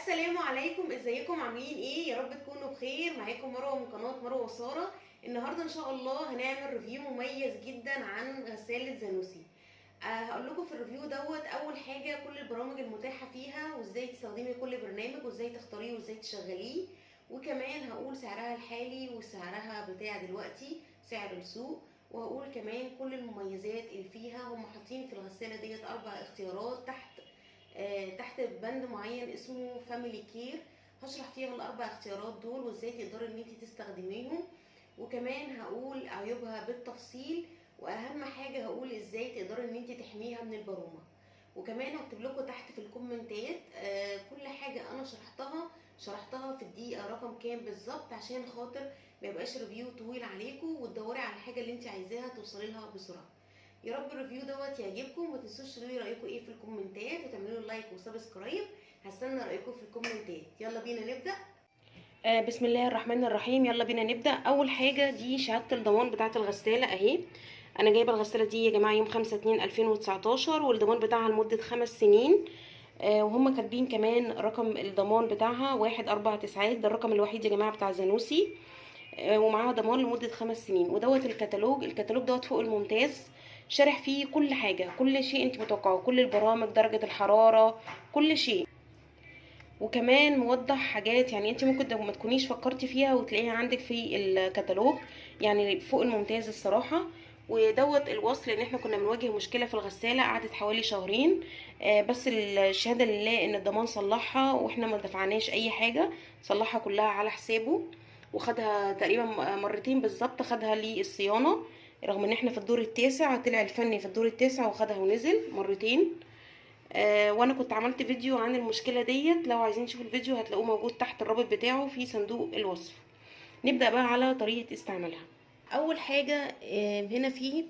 السلام عليكم، ازيكم عاملين ايه؟ يا رب تكونوا بخير. معاكم مروه من قناه مروه وساره. النهارده ان شاء الله هنعمل ريفيو مميز جدا عن غساله زانوسي. هقول لكم في الريفيو دوت اول حاجه كل البرامج المتاحه فيها وازاي تستخدمي كل برنامج وازاي تختاريه وازاي تشغليه، وكمان هقول سعرها الحالي وسعرها بتاع دلوقتي سعر السوق، وهقول كمان كل المميزات اللي فيها. هم حاطين في الغساله ديت 4 اختيارات تحت بند معين اسمه فاميلي كير. هشرح فيها ال4 اختيارات دول وازاي تقدري ان انت تستخدميهم، وكمان هقول عيوبها بالتفصيل، واهم حاجه هقول ازاي تقدري ان انت تحميها من البرومه. وكمان هكتب لكم تحت في الكومنتات كل حاجه انا شرحتها في الدقيقه رقم كام بالظبط، عشان خاطر ما يبقاش ريفيو طويل عليكم وتدوري على الحاجه اللي انت عايزاها توصلي لها بسرعه. يا رب الريفيو دوت يعجبكم. ما تنسوش تقولوا لي رايكم ايه في الكومنتات وتعملوا لايك وسبسكرايب. هستنى رايكم في الكومنتات. يلا بينا نبدا. بسم الله الرحمن الرحيم. يلا بينا نبدا. اول حاجه دي شهاده الضمان بتاعه الغساله اهي. انا جايبه الغساله دي يا جماعه يوم 5/2/2019 والضمان بتاعها لمده 5 سنين. وهم كاتبين كمان رقم الضمان بتاعها 149. ده الرقم الوحيد يا جماعه بتاع زانوسي. ومعاها ضمان لمده 5 سنين. ودوت الكتالوج دوت فوق الممتاز، شارح فيه كل حاجه، كل شيء انت متوقعه، كل البرامج، درجه الحراره، كل شيء. وكمان موضح حاجات يعني انت ممكن ما تكونيش فكرتي فيها وتلاقيها عندك في الكتالوج، يعني فوق الممتاز الصراحه. ودوت الوصل ان احنا كنا بنواجه مشكله في الغساله قعدت حوالي شهرين. بس الشهاده لله ان الضمان صلحها واحنا ما دفعناش اي حاجه، صلحها كلها على حسابه. وخدها تقريبا مرتين بالظبط، خدها للصيانه رغم ان احنا في الدور التاسع، طلع الفني في الدور التاسع وخدها ونزل مرتين. وانا كنت عملت فيديو عن المشكله ديت، لو عايزين تشوفوا الفيديو هتلاقوه موجود تحت الرابط بتاعه في صندوق الوصف. نبدا بقى على طريقه استعمالها. اول حاجه هنا فيه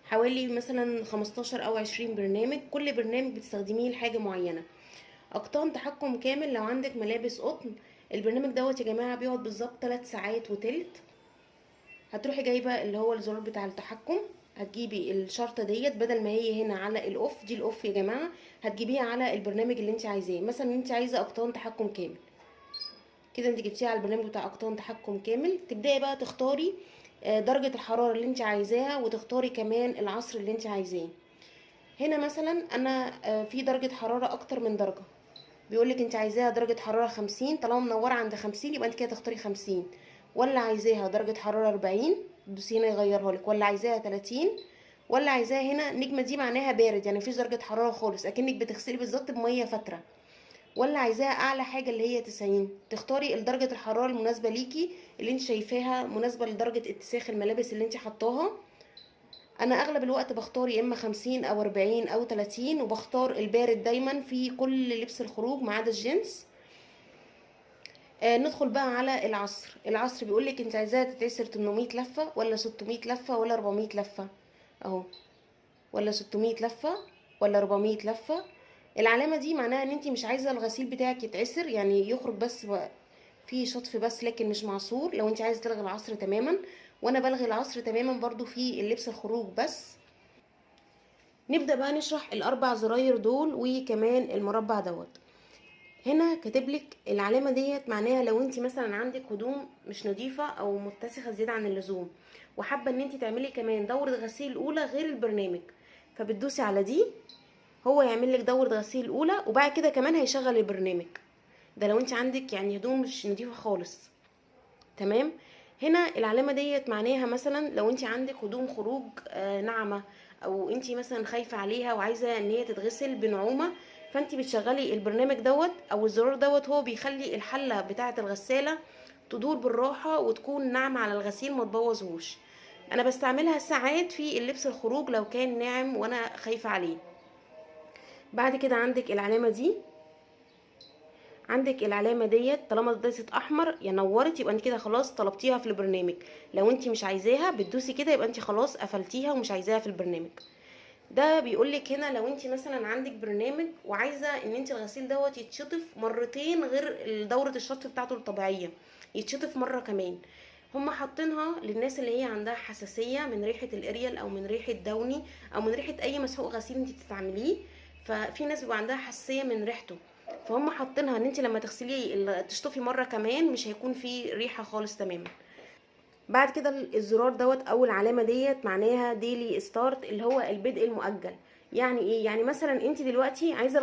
حوالي مثلا 15 او 20 برنامج، كل برنامج بتستخدميه لحاجه معينه. اقطان تحكم كامل لو عندك ملابس قطن، البرنامج دوت يا جماعه بيقعد بالظبط 3 ساعات وتلت. هتروحي جايبه اللي هو الزرار بتاع التحكم، هتجيبي الشرطه ديت بدل ما هي هنا على الاوف، دي الاوف يا جماعه، هتجيبيها على البرنامج اللي انت عايزاه. مثلا انت عايزه اقطان تحكم كامل، كده انت جبتيها على البرنامج بتاع اقطان تحكم كامل. تبداي بقى تختاري درجه الحراره اللي انت عايزاها، وتختاري كمان العصر اللي انت عايزاه. هنا مثلا انا في درجه حراره اكتر من درجه، بيقولك انت عايزاها درجه حراره 50، طالما منوره عند 50 يبقى انت كده تختاري 50. ولا عايزاها درجه حراره 40 تدوسي هنا يغيرها لك، ولا عايزاها 30، ولا عايزاها هنا نجمه دي معناها بارد يعني مفيش درجه حراره خالص اكنك بتغسلي بالظبط بميه فتره، ولا عايزاها اعلى حاجه اللي هي 90. تختاري درجه الحراره المناسبه ليكي اللي انت شايفاها مناسبه لدرجه اتساخ الملابس اللي انت حطاها. انا اغلب الوقت بختار يا اما 50 او 40 او 30، وبختار البارد دايما في كل لبس الخروج ما عدا الجينز. ندخل بقى على العصر بيقولك انت عايزاها تتعسر 800 لفه ولا 600 لفه ولا 400 لفه اهو، ولا 600 لفه ولا 400 لفه. العلامه دي معناها ان انت مش عايزه الغسيل بتاعك يتعسر، يعني يخرج بس في شطف بس لكن مش معصور. لو انت عايزه تلغي العصر تماما، وانا بلغي العصر تماما برضو في اللبس الخروج بس. نبدأ بقى نشرح ال4 زراير دول وكمان المربع دوت. هنا كاتبلك العلامة ديت معناها لو انت مثلا عندك هدوم مش نظيفة او متسخة زيادة عن اللزوم، وحابة ان انت تعملي كمان دورة غسيل الاولى غير البرنامج، فبتدوسي على دي، هو يعمل لك دورة غسيل الاولى وبعد كده كمان هيشغل البرنامج. ده لو انت عندك يعني هدوم مش نظيفة خالص. تمام. هنا العلامه ديت معناها مثلا لو انت عندك هدوم خروج ناعمه، او انت مثلا خايفه عليها وعايزه ان هي تتغسل بنعومه، فانت بتشغلي البرنامج دوت او الزرار دوت، هو بيخلي الحله بتاعه الغساله تدور بالراحه وتكون ناعمه على الغسيل ما تبوظهوش. انا بستعملها ساعات في اللبس الخروج لو كان ناعم وانا خايفه عليه. بعد كده عندك العلامه دي، عندك العلامه ديت طالما اديت احمر يا نورت يبقى انت كده خلاص طلبتيها في البرنامج. لو انت مش عايزاها بتدوسي كده يبقى انت خلاص قفلتيها ومش عايزاها في البرنامج. ده بيقولك هنا لو انت مثلا عندك برنامج وعايزه ان انت الغسيل دوت يتشطف مرتين غير دوره الشطف بتاعته الطبيعيه، يتشطف مره كمان. هما حاطينها للناس اللي هي عندها حساسيه من ريحه الاريال او من ريحه دوني او من ريحه اي مسحوق غسيل انت تستعمليه، ففي ناس بيبقى عندها حساسيه من ريحته، فهم حاطينها ان انت لما تغسليه تشطفي مره كمان مش هيكون فيه ريحه خالص تماما. بعد كده الزرار دوت او العلامه ديت معناها ديلي ستارت، اللي هو البدء المؤجل. يعني ايه؟ يعني مثلا انت دلوقتي عايزه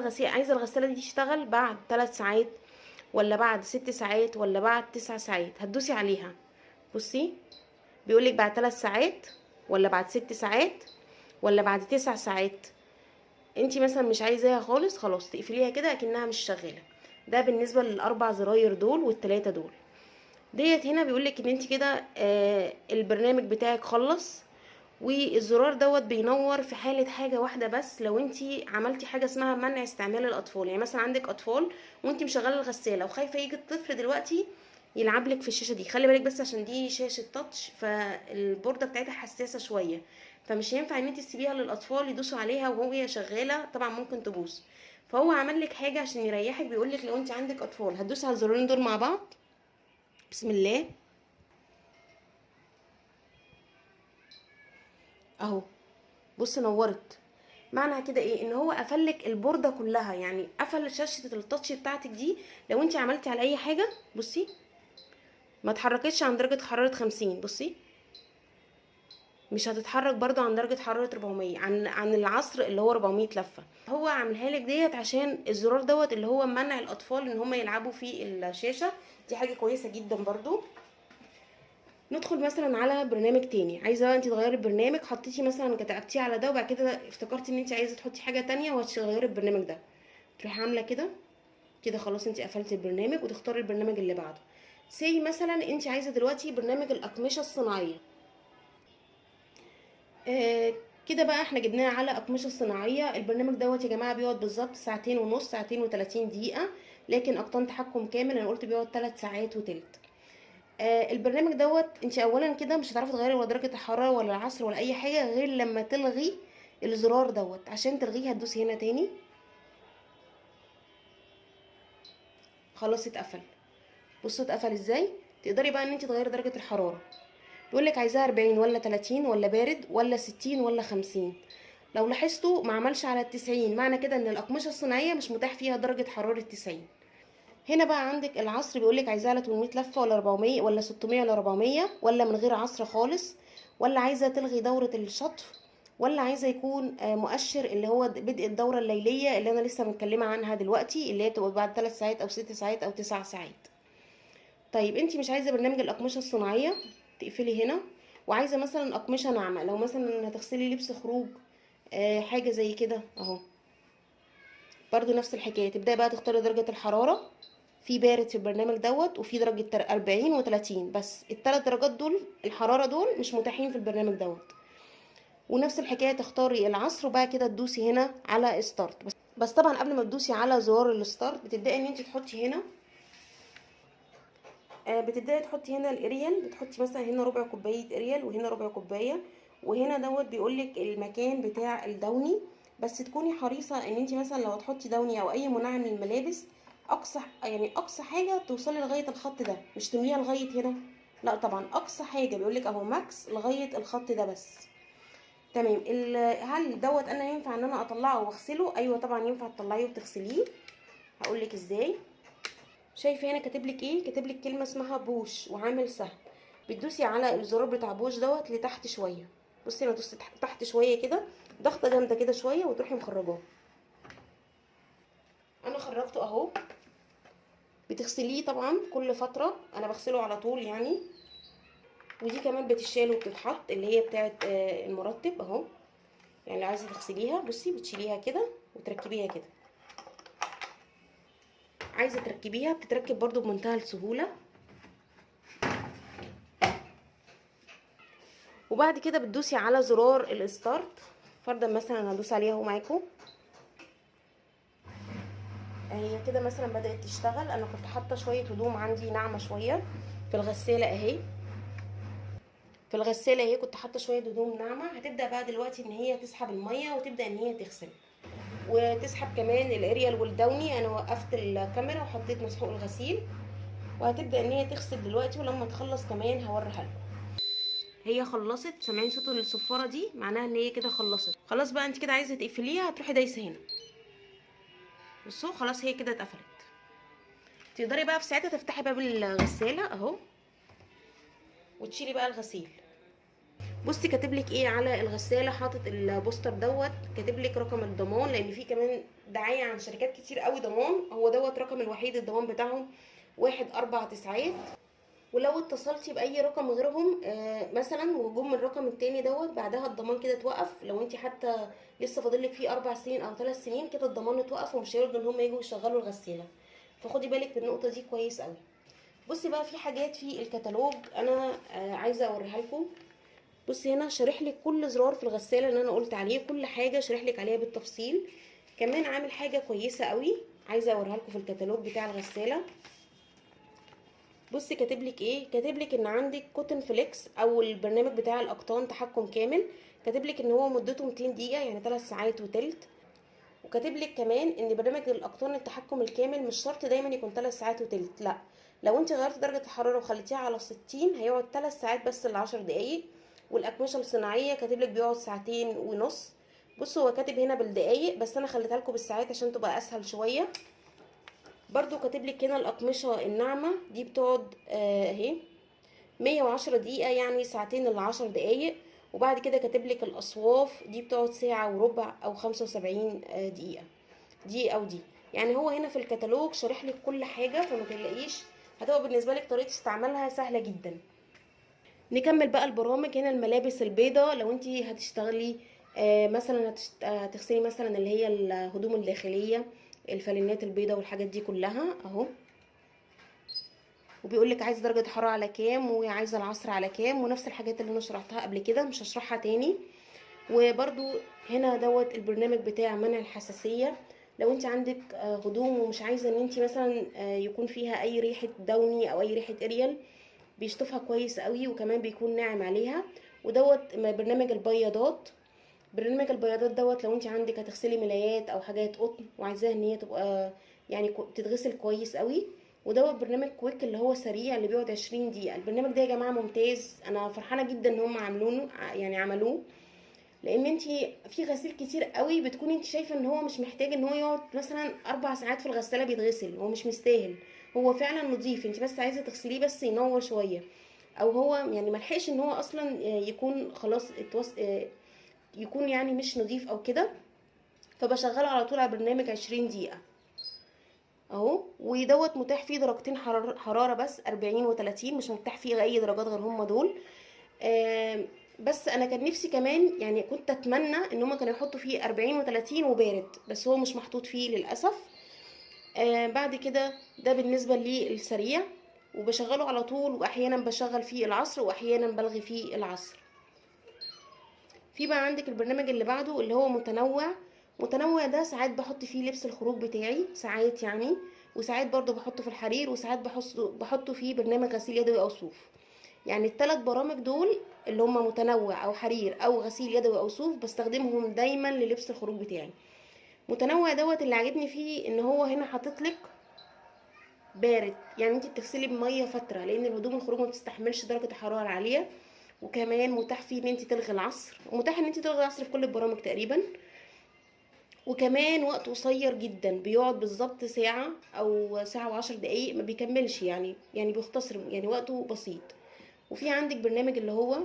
الغساله دي تشتغل بعد 3 ساعات، ولا بعد 6 ساعات، ولا بعد 9 ساعات. هتدوسي عليها، بصي بيقولك بعد 3 ساعات، ولا بعد 6 ساعات، ولا بعد 9 ساعات. انت مثلا مش عايزاها خالص، خلاص تقفليها كده اكنها مش شغاله. ده بالنسبه للاربع زراير دول والثلاثه دول. ديت هنا بيقولك ان انت كده البرنامج بتاعك خلص. والزرار دوت بينور في حالة حاجة واحدة بس، لو انت عملتي حاجة اسمها منع استعمال الاطفال. يعني مثلا عندك اطفال وانت مشغله الغسالة وخايفة يجي الطفل دلوقتي يلعب لك في الشاشة دي. خلي بالك بس عشان دي شاشة تاتش، فالبوردة بتاعتها حساسة شوية، فمش هينفع ان انت تسيبيها للاطفال يدوسوا عليها وهي شغالة، طبعا ممكن تبوظ. فهو عمل لك حاجة عشان يريحك، بيقولك لو انت عندك اطفال هتدوسي على الزرارين دول مع بعض. بسم الله اهو، بص نورت. معنى كده ايه؟ ان هو قفلك البورده كلها، يعني قفل شاشه التاتش بتاعتك دي. لو انت عملتي على اي حاجه بصي ما اتحركتش عن درجه حراره 50، بصي مش هتتحرك برضو عن درجه حراره 400، عن العصر اللي هو 400 لفه. هو عاملها لك ديت عشان الزرار دوت اللي هو منع الاطفال ان هم يلعبوا في الشاشه. دي حاجه كويسه جدا برضو. ندخل مثلا على برنامج تاني. عايزه بقى انت تغيري البرنامج، حطيتي مثلا كتبتيه على ده وبعد كده افتكرتي ان انت عايزه تحطي حاجه تانية وهتغيري البرنامج ده، تروحي عامله كده كده. خلاص انت قفلتي البرنامج وتختاري البرنامج اللي بعده. سي مثلا انت عايزه دلوقتي برنامج الاقمشه الصناعيه. آه كده بقى احنا جبناه على اقمشه صناعيه. البرنامج دوت يا جماعه بيقعد بالظبط ساعتين ونص، ساعتين و30 دقيقه، لكن اقطان تحكم كامل انا قلت بيقعد 3 ساعات وتلت. البرنامج دوت انت اولا كده مش هتعرفي تغيري ولا درجه الحراره ولا العصر ولا اي حاجه غير لما تلغي الزرار دوت. عشان تلغيه هتدوسي هنا تاني، خلاص اتقفل. بصوا اتقفل ازاي. تقدري بقى ان انت تغيري درجه الحراره. بيقولك عايزاها 40 ولا 30 ولا بارد ولا 60 ولا 50. لو لاحظتوا ما عملش على 90، معنى كده ان الاقمشه الصناعيه مش متاح فيها درجه حراره 90. هنا بقى عندك العصر، بيقولك عايزاها على 800 لفه ولا 400 ولا 600 ولا 400 ولا من غير عصر خالص، ولا عايزه تلغي دوره الشطف، ولا عايزه يكون مؤشر اللي هو بدء الدوره الليليه اللي انا لسه متكلمه عنها دلوقتي، اللي هي بتبقى بعد 3 ساعات او 6 ساعات او 9 ساعات. طيب انت مش عايزه برنامج الاقمشه الصناعيه، تقفلي هنا. وعايزه مثلا اقمشه ناعمه، لو مثلا هتغسلي لبس خروج حاجه زي كده اهو، برضو نفس الحكايه. تبداي بقى تختاري درجه الحراره. في بارد في البرنامج دوت، وفي درجه 40 و30، بس الثلاث درجات دول الحراره دول مش متاحين في البرنامج دوت. ونفس الحكايه تختاري العصر وبعد كده تدوسي هنا على ستارت. بس طبعا قبل ما تدوسي على زرار الستارت بتبداي ان انت تحطي هنا بتبداي تحطي هنا الاريال. بتحطي مثلا هنا ربع كوبايه اريال وهنا ربع كوبايه، وهنا دوت بيقولك المكان بتاع الدوني. بس تكوني حريصه ان انت مثلا لو هتحطي دوني او اي منعم للملابس اقصى حاجه توصلي لغايه الخط ده، مش تمليها لغايه هنا، لا طبعا اقصى حاجه بيقولك اهو ماكس لغايه الخط ده بس. تمام. هل دوت انا ينفع ان انا اطلعه واغسله؟ ايوه طبعا ينفع تطلعيه وتغسليه. هقولك ازاي. شايفه هنا كاتبلك ايه؟ كاتبلك كلمه اسمها بوش وعامل سهم. بتدوسي على الزرار بتاع بوش دوت لتحت شويه. بصي انا دوست تحت شويه كده، ضغطه جامده كده شويه وتروحي مخرجاه. انا خرجته اهو. بتغسليه طبعا كل فتره، انا بغسله على طول يعني. ودي كمان بتشال وبتتحط اللي هي بتاعه المرطب اهو. يعني لو عايزه تغسليها بصي بتشيليها كده وتركبيها كده. عايزه تركبيها بتتركب برضو بمنتهى السهوله. وبعد كده بتدوسي على زرار الستارت. فرضا مثلا هدوس عليها اهو معاكم، هي كده مثلا بدأت تشتغل. انا كنت حاطه شويه هدوم عندي ناعمه شويه في الغساله اهي. في الغساله اهي كنت حاطه شويه هدوم ناعمه. هتبدا بقى دلوقتي ان هي تسحب الميه وتبدا ان هي تغسل وتسحب كمان الاريال والدوني. انا وقفت الكاميرا وحطيت مسحوق الغسيل، وهتبدا ان هي تغسل دلوقتي. ولما تخلص كمان هوريها لكم. هي خلصت، سامعين صوت الصفاره دي؟ معناها ان هي كده خلصت. خلاص بقى انت كده عايزه تقفليها هتروحي دايسه هنا بصوا خلاص هي كده اتقفلت. تقدري بقى في ساعتها تفتحي باب الغساله اهو وتشيلي بقى الغسيل. بصي كاتبلك ايه على الغساله، حاطط البوستر دوت، كاتبلك رقم الضمان، لان في كمان دعايه عن شركات كتير قوي ضمان، هو دوت رقم الوحيد الضمان بتاعهم 149. ولو اتصلتي باي رقم غيرهم مثلا وجم الرقم التاني دوت، بعدها الضمان كده اتوقف. لو انت حتى لسه فاضلك فيه 4 سنين او 3 سنين كده الضمان اتوقف ومش هيرضوا ان هم يجوا يشغلوا الغساله، فخدي بالك بالنقطه دي كويس قوي. بصي بقى في حاجات في الكتالوج انا عايزه اوريها لكم. بصي هنا شارح لك كل زرار في الغساله اللي انا قلت عليه، كل حاجه شارح لك عليها بالتفصيل. كمان عامل حاجه كويسه قوي عايزه اوريها لكم في الكتالوج بتاع الغساله. بصي كاتبلك ايه، كاتبلك ان عندك كوتن فليكس او البرنامج بتاع الاقطان تحكم كامل، كاتبلك ان هو مدته 200 دقيقه يعني 3 ساعات وتلت. وكاتبلك كمان ان برنامج الاقطان التحكم الكامل مش شرط دايما يكون 3 ساعات وتلت، لا، لو انت غيرت درجه الحراره وخليتيها على 60 هيقعد 3 ساعات بس ل 10 دقايق. والاكمشه الصناعيه كاتبلك بيقعد ساعتين ونص. بصوا هو كاتب هنا بالدقايق بس انا خليتها لكم بالساعات عشان تبقى اسهل شويه. برضو كاتبلك هنا الاقمشه الناعمه دي بتقعد اهي 110 دقيقة يعني ساعتين ل 10 دقايق. وبعد كده كاتبلك الأصواف دي بتقعد ساعة وربع أو 75 دقيقة، دي أو دي. يعني هو هنا في الكتالوج شارح لك كل حاجة، فما تقلقيش هتبقى بالنسبة لك طريقة استعمالها سهلة جدا. نكمل بقى البرامج. هنا الملابس البيضاء لو انتي هتشتغلي مثلا هتغسلي مثلا اللي هي الهدوم الداخلية، الفانلات البيضاء والحاجات دي كلها اهو. وبيقول لك عايزه درجه حراره على كام وعايزه العصر على كام، ونفس الحاجات اللي انا شرحتها قبل كده مش هشرحها تاني. وبرده هنا دوت البرنامج بتاع منع الحساسيه، لو انت عندك هدوم ومش عايزه ان انت مثلا يكون فيها اي ريحه دوني او اي ريحه اريال، بيشطفها كويس قوي وكمان بيكون ناعم عليها. ودوت برنامج البياضات. برنامج البياضات دوت لو انت عندك هتغسلي ملايات او حاجات قطن وعايزاها ان هي تبقى يعني تتغسل كويس قوي. ودوت برنامج كويك اللي هو سريع اللي بيقعد 20 دقيقه. البرنامج ده يا جماعه ممتاز، انا فرحانه جدا ان هم عاملونه يعني عملوه، لان انت في غسيل كتير قوي بتكون انت شايفه ان هو مش محتاج ان هو يقعد مثلا 4 ساعات في الغساله بيتغسل، هو مش مستاهل، هو فعلا نظيف، انت بس عايزه تغسليه بس ينور شويه، او هو يعني ملحقش ان هو اصلا يكون خلاص يكون يعني مش نظيف او كده، فبشغله على طول على برنامج 20 دقيقه اهو. ودوت متاح فيه درجتين حراره بس 40 و30، مش متاح فيه اي درجات غير هم دول. بس انا كان نفسي كمان يعني كنت اتمنى ان هم كانوا يحطوا فيه 40 و30 وبارد، بس هو مش محطوط فيه للاسف. بعد كده ده بالنسبه للسريع، وبشغله على طول، واحيانا بشغل فيه العصر واحيانا بلغي فيه العصر. في بقى عندك البرنامج اللي بعده اللي هو متنوع. متنوع ده ساعات بحط فيه لبس الخروج بتاعي ساعات يعني، وساعات برضو بحطه في الحرير، وساعات بحطه فيه برنامج غسيل يدوي او صوف. يعني الثلاث برامج دول اللي هم متنوع او حرير او غسيل يدوي او صوف بستخدمهم دايما للبس الخروج بتاعي. متنوع دوت اللي عاجبني فيه ان هو هنا حاطط لك بارد، يعني انت بتغسلي بميه فتره لان الهدوم الخروج ما بتستحملش درجه الحراره العاليه. وكمان متاح فيه ان انت تلغي العصر، متاح ان انت تلغي العصر في كل البرامج تقريبا. وكمان وقت قصير جدا بيقعد بالظبط ساعه او ساعه وعشر دقايق، ما بيكملش يعني بيختصر يعني وقته بسيط. وفي عندك برنامج اللي هو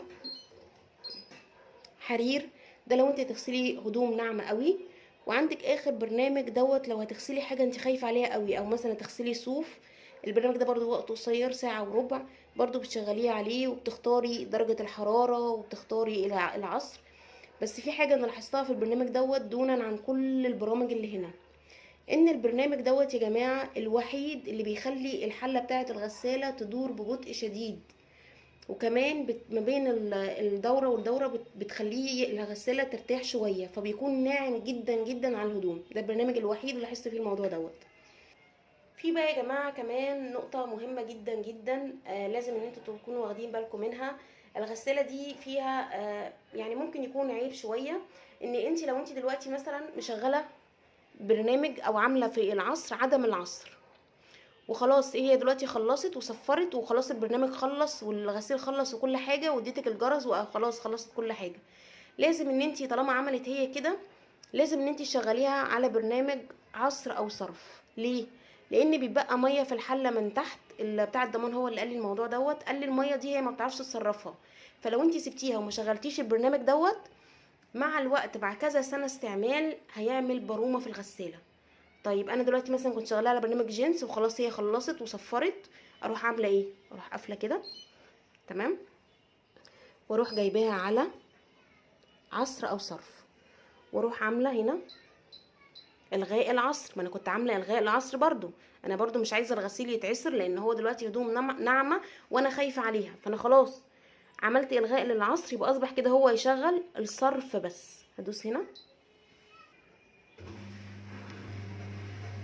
حرير، ده لو انت تغسلي هدوم ناعمه قوي. وعندك اخر برنامج دوت لو هتغسلي حاجه انت خايفه عليها قوي او مثلا تغسلي صوف. البرنامج ده برضو وقته قصير ساعه وربع، برضو بتشغليه عليه وبتختاري درجه الحراره وبتختاري العصر. بس في حاجه انا لاحظتها في البرنامج دوت دونا عن كل البرامج اللي هنا، ان البرنامج دوت يا جماعه الوحيد اللي بيخلي الحله بتاعه الغساله تدور ببطء شديد. وكمان ما بين الدوره والدوره بتخليه الغساله ترتاح شويه، فبيكون ناعم جدا جدا على الهدوم. ده البرنامج الوحيد اللي لاحظت فيه الموضوع دوت. في بقى يا جماعه كمان نقطه مهمه جدا جدا لازم ان انتوا تكونوا واخدين بالكم منها. الغساله دي فيها يعني ممكن يكون عيب شويه، ان انت لو انت دلوقتي مثلا مشغله برنامج او عامله في العصر عدم العصر وخلاص، هي دلوقتي خلصت وصفرت وخلاص البرنامج خلص والغسيل خلص وكل حاجه واديتك الجرس وخلاص خلصت كل حاجه، لازم ان انتي طالما عملت هي كده لازم ان انتي تشغليها على برنامج عصر او صرف. ليه؟ لان بيبقى ميه في الحله من تحت. بتاع الضمان هو اللي قال لي الموضوع دوت، قال لي الميه دي هي ما بتعرفش تصرفها، فلو انت سبتيها وما شغلتيش البرنامج دوت مع الوقت بعد كذا سنه استعمال هيعمل برومه في الغساله. طيب انا دلوقتي مثلا كنت شغاله على برنامج جينز وخلاص هي خلصت وصفرت، اروح عامله ايه؟ اروح قافله كده تمام، واروح جايباها على عصر او صرف، واروح عامله هنا الغاء العصر. ما انا كنت عامله الغاء العصر برضو، انا برضو مش عايزه الغسيل يتعصر لان هو دلوقتي هدوم ناعمه وانا خايفه عليها، فانا خلاص عملت الغاء للعصر. يبقى اصبح كده هو يشغل الصرف بس. هدوس هنا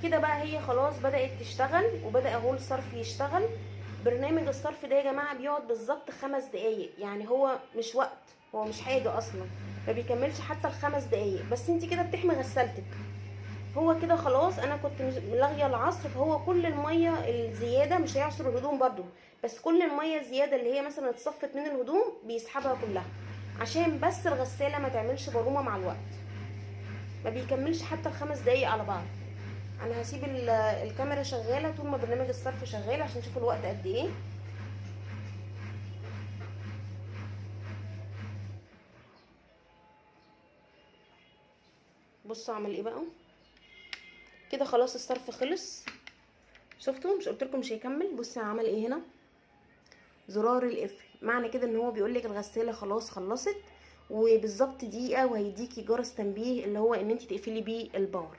كده بقى، هي خلاص بدأت تشتغل وبدأ اهو الصرف يشتغل. برنامج الصرف ده يا جماعة بيقعد بالظبط 5 دقايق، يعني هو مش وقت، هو مش حاجة اصلا، ما بيكملش حتى ال5 دقايق. بس انت كده بتحمي غسالتك. هو كده خلاص انا كنت لاغيه العصر، فهو كل المية الزيادة مش هيعصر الهدوم برضو، بس كل المية الزيادة اللي هي مثلا اتصفت من الهدوم بيسحبها كلها، عشان بس الغسالة ما تعملش برومة مع الوقت. ما بيكملش حتى ال5 دقايق على بعض. انا هسيب الكاميرا شغاله طول ما برنامج الصرف شغال عشان نشوف الوقت قد ايه. بصوا عمل ايه بقى كده، خلاص الصرف خلص. شفتوا؟ مش قلت لكم مش هيكمل؟ بصوا عمل ايه هنا، زرار القفل، معنى كده ان هو بيقول لك الغساله خلاص خلصت، وبالظبط دقيقه وهيديكي جرس تنبيه اللي هو ان انت تقفلي بيه الباور.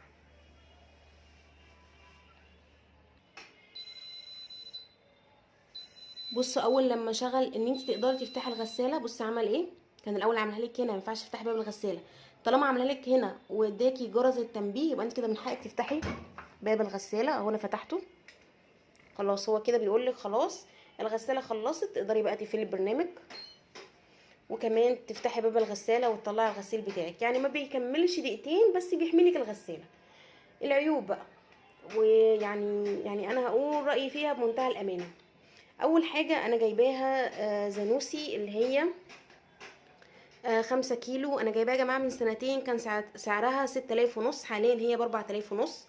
بصوا اول لما شغل ان انت تقدري تفتحي الغساله، بصي عمل ايه. كان الاول عاملها لك هنا ما ينفعش تفتحي باب الغساله، طالما عاملها لك هنا واداكي جرس التنبيه يبقى انت كده من حقك تفتحي باب الغساله. اهو انا فتحته خلاص، هو كده بيقول لك خلاص الغساله خلصت، تقدري بقى تقفلي البرنامج وكمان تفتحي باب الغساله وتطلعي الغسيل بتاعك. يعني ما بيكملش دقيقتين بس بيحمي لك الغساله. العيوب بقى، ويعني انا هقول رايي فيها بمنتهى الامانه. اول حاجه انا جايباها زانوسي اللي هي 5 كيلو. انا جايباها يا جماعه من سنتين، كان سعرها 6000 ونص، حاليا هي ب4000 ونص.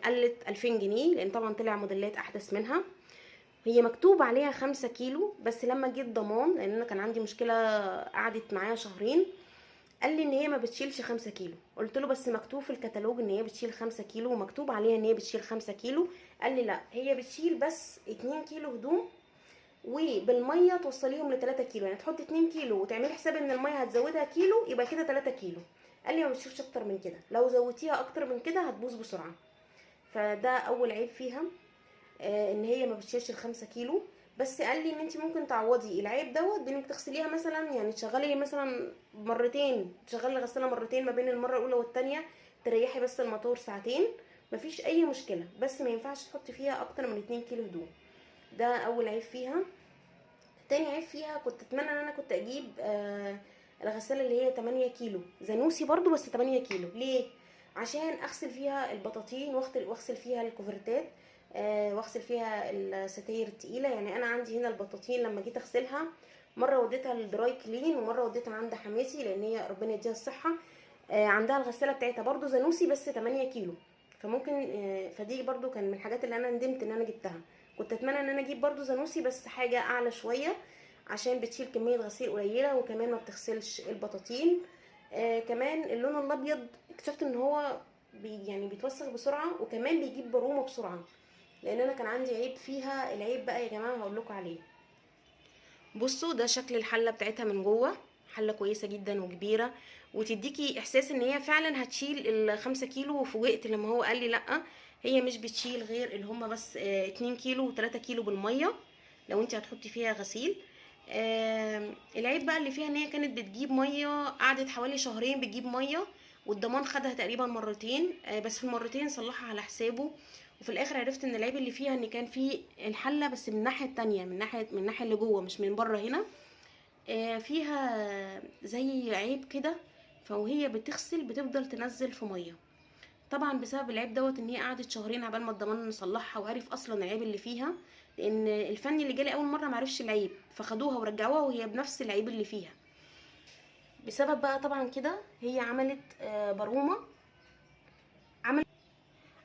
قلت 2000 جنيه لان طبعا طلع موديلات احدث منها. هي مكتوب عليها 5 كيلو، بس لما جيت ضمان لان انا كان عندي مشكله قعدت معايا شهرين، قال لي ان هي ما بتشيلش 5 كيلو. قلت له بس مكتوب في الكتالوج ان هي بتشيل 5 كيلو ومكتوب عليها ان هي بتشيل 5 كيلو. قال لي لا، هي بتشيل بس 2 كيلو هدوم، وبالميه توصليهم ل3 كيلو. يعني تحطي 2 كيلو وتعملي حساب ان الميه هتزودها كيلو يبقى كده 3 كيلو. قال لي ما بتشيلش اكتر من كده، لو زودتيها اكتر من كده هتبوظ بسرعه. فده اول عيب فيها، ان هي ما بتشيلش ال5 كيلو. بس قال لي ان انت ممكن تعوضي العيب دوت بانك تغسليها مثلا، يعني تشغلي مثلا مرتين، تشغلي الغساله مرتين ما بين المره الاولى والثانيه، تريحي بس الموتور ساعتين، مفيش اي مشكله. بس ما ينفعش تحطي فيها اكتر من 2 كيلو هدوم. ده اول عيب فيها. تاني عيب فيها كنت اتمنى ان انا كنت اجيب الغساله اللي هي 8 كيلو زانوسي برضو، بس 8 كيلو. ليه؟ عشان اغسل فيها البطاطين واغسل فيها الكوفرتات، واغسل فيها الستاير التقيله. يعني انا عندي هنا البطاطين لما جيت اغسلها مره وديتها للدراي كلين ومره وديتها عند حماتي لان هي ربنا يديها الصحه، عندها الغساله بتاعتها برضو زانوسي بس 8 كيلو. فممكن فدي برضو كان من الحاجات اللي انا ندمت ان انا جبتها. كنت اتمنى ان انا اجيب برضو زانوسي بس حاجه اعلى شويه عشان بتشيل كميه غسيل قليله وكمان ما بتغسلش البطاطين. كمان اللون الابيض اكتشفت ان هو يعني بيتوسخ بسرعه وكمان بيجيب برومه بسرعه، لان انا كان عندي عيب فيها. العيب بقى يا جماعه هقول لكم عليه. بصوا ده شكل الحله بتاعتها من جوه، حله كويسه جدا وكبيره وتديكي احساس ان هي فعلا هتشيل ال5 كيلو. وفوجئت لما هو قال لي لا، هي مش بتشيل غير اللي هما بس 2 كيلو و3 كيلو بالميه لو انت هتحطي فيها غسيل. العيب بقى اللي فيها ان هي كانت بتجيب ميه، قعدت حوالي شهرين بتجيب ميه، والضمان خدها تقريبا مرتين، بس في المرتين صلحها على حسابه. وفي الاخر عرفت ان العيب اللي فيها ان كان في الحله بس من الناحيه التانية، من الناحيه اللي جوه مش من بره هنا، فيها زي عيب كده، فوهي بتغسل بتفضل تنزل في ميه. طبعا بسبب العيب دوت ان هي قعدت شهرين عبال ما الضمان نصلحها وعرف اصلا العيب اللي فيها، لان الفني اللي جالي اول مره معرفش العيب فخدوها ورجعوها وهي بنفس العيب اللي فيها. بسبب بقى طبعا كده هي عملت برومه،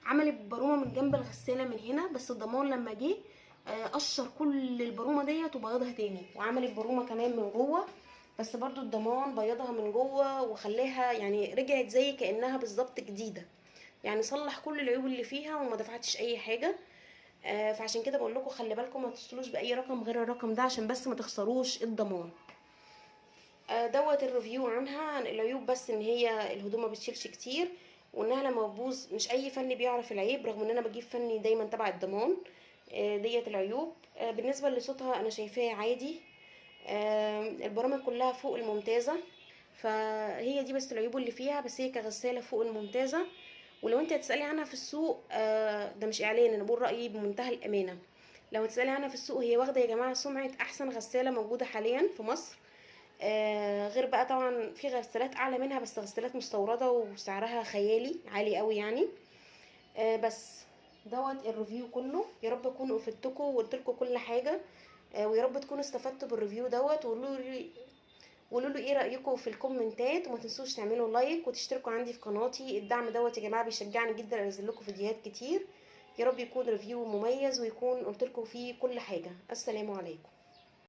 عملت برومه من جنب الغساله من هنا، بس الضمان لما جه قشر كل البرومه ديت وبيضها تاني، وعملت برومه كمان من جوه، بس برضو الضمان بيضها من جوه وخلاها يعني رجعت زي كانها بالظبط جديده، يعني صلح كل العيوب اللي فيها وما دفعتش اي حاجه. فعشان كده بقول لكم خلي بالكم ما تتصلوش باي رقم غير الرقم ده، عشان بس ما تخسروش الضمان. دوت الريفيو عنها، عن العيوب بس ان هي الهدوم ما بتشيلش كتير، وانها لما بتبوظ مش اي فني بيعرف العيب، رغم ان انا بجيب فني دايما تبع الضمان. ديت العيوب. بالنسبه لصوتها انا شايفاه عادي. البرامج كلها فوق الممتازه، فهي دي بس العيوب اللي فيها، بس هي كغساله فوق الممتازه. ولو انت هتسالي عنها في السوق، ده مش اعلان، انا بقول رايي بمنتهى الامانه، لو هتسالي عنها في السوق هي واخده يا جماعه سمعه احسن غساله موجوده حاليا في مصر. غير بقى طبعا في غسالات اعلى منها، بس غسالات مستورده وسعرها خيالي عالي قوي يعني. بس دوت الريفيو كله، يا رب اكون افدتكم وقلت لكم كل حاجه. ويا رب تكونوا استفدتوا بالريفيو دوت. وقولوا لي ايه رايكم في الكومنتات، وما تنسوش تعملوا لايك وتشتركوا عندي في قناتي. الدعم دوت يا جماعه بيشجعني جدا انزل لكم فيديوهات كتير. يا رب يكون ريفيو مميز ويكون قلت لكم فيه كل حاجه. السلام عليكم.